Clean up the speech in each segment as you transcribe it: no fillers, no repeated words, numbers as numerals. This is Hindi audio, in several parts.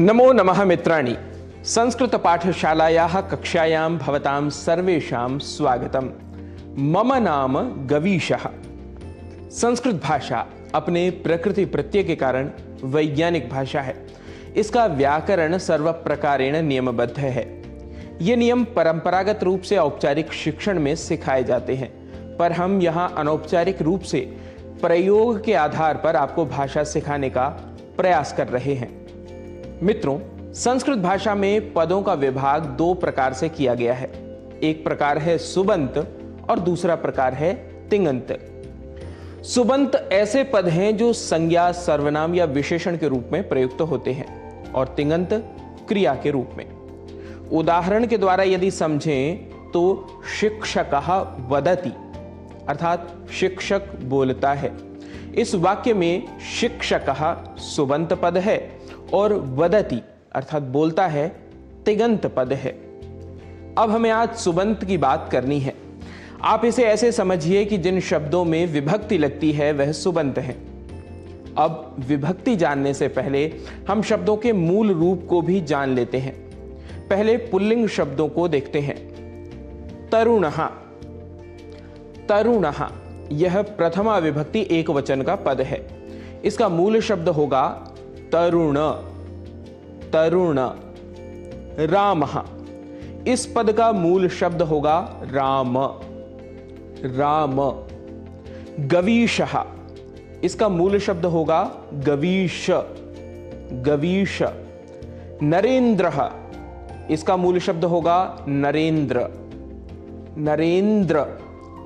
नमो नमः मित्राणि। संस्कृत पाठशालायाः कक्षायां भवतां सर्वेषां स्वागतम्। मम नाम गवीशः। संस्कृत भाषा अपने प्रकृति प्रत्यय के कारण वैज्ञानिक भाषा है। इसका व्याकरण सर्वप्रकारेण नियमबद्ध है। ये नियम परंपरागत रूप से औपचारिक शिक्षण में सिखाए जाते हैं, पर हम यहाँ अनौपचारिक रूप से प्रयोग के आधार पर आपको भाषा सिखाने का प्रयास कर रहे हैं। मित्रों, संस्कृत भाषा में पदों का विभाग दो प्रकार से किया गया है। एक प्रकार है सुबंत और दूसरा प्रकार है तिङन्त। सुबंत ऐसे पद हैं जो संज्ञा, सर्वनाम या विशेषण के रूप में प्रयुक्त होते हैं, और तिङन्त क्रिया के रूप में। उदाहरण के द्वारा यदि समझें तो शिक्षकः वदति अर्थात शिक्षक बोलता है। इस वाक्य में शिक्षकः सुबंत पद है और वदति अर्थात बोलता है तिङन्त पद है। अब हमें आज सुबंत की बात करनी है। आप इसे ऐसे समझिए कि जिन शब्दों में विभक्ति लगती है वह सुबंत है। अब विभक्ति जानने से पहले हम शब्दों के मूल रूप को भी जान लेते हैं। पहले पुल्लिंग शब्दों को देखते हैं। तरुणः, तरुणः यह प्रथमा विभक्ति एक वचन का पद है। इसका मूल शब्द होगा तरुण, तरुण। रामः, इस पद का मूल शब्द होगा राम, राम। गवीशः, इसका मूल शब्द होगा गवीश, गवीश। नरेंद्रः, इसका मूल शब्द होगा नरेंद्र, नरेंद्र।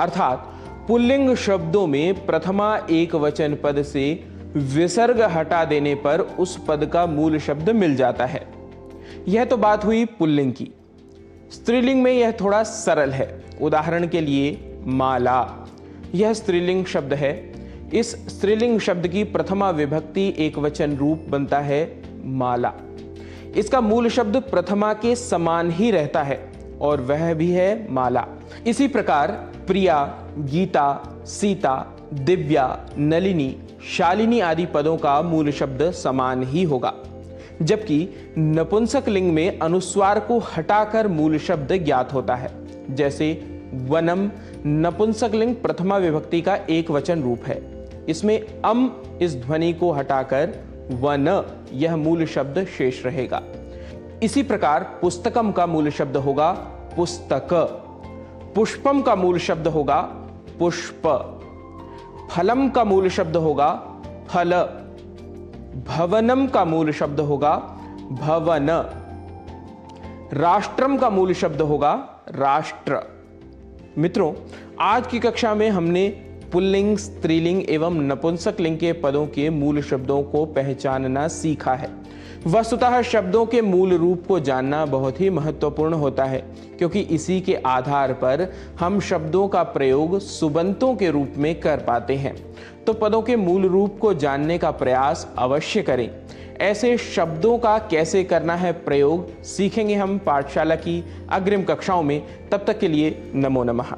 अर्थात पुल्लिंग शब्दों में प्रथमा एक वचन पद से विसर्ग हटा देने पर उस पद का मूल शब्द मिल जाता है। यह तो बात हुई पुल्लिंग की। स्त्रीलिंग में यह थोड़ा सरल है। उदाहरण के लिए माला, यह स्त्रीलिंग शब्द है। इस स्त्रीलिंग शब्द की प्रथमा विभक्ति एक वचन रूप बनता है माला। इसका मूल शब्द प्रथमा के समान ही रहता है और वह भी है माला। इसी प्रकार प्रिया, गीता, सीता, दिव्या, नलिनी, शालिनी आदि पदों का मूल शब्द समान ही होगा, जबकि नपुंसक लिंग में अनुस्वार को हटाकर मूल शब्द ज्ञात होता है। जैसे वनम नपुंसक लिंग प्रथमा विभक्ति का एक वचन रूप है। इसमें अम इस ध्वनि को हटाकर वन यह मूल शब्द शेष रहेगा। इसी प्रकार पुस्तकम का मूल शब्द होगा पुस्तक, पुष्पम का मूल शब्द होगा पुष्प, फलम का मूल शब्द होगा फल, भवनम का मूल शब्द होगा भवन, राष्ट्रम का मूल शब्द होगा राष्ट्र। मित्रों, आज की कक्षा में हमने पुल्लिंग, स्त्रीलिंग एवं नपुंसक लिंग के पदों के मूल शब्दों को पहचानना सीखा है। वस्तुतः शब्दों के मूल रूप को जानना बहुत ही महत्वपूर्ण होता है, क्योंकि इसी के आधार पर हम शब्दों का प्रयोग सुबंतों के रूप में कर पाते हैं। तो पदों के मूल रूप को जानने का प्रयास अवश्य करें। ऐसे शब्दों का कैसे करना है प्रयोग सीखेंगे हम पाठशाला की अग्रिम कक्षाओं में। तब तक के लिए नमो नमः।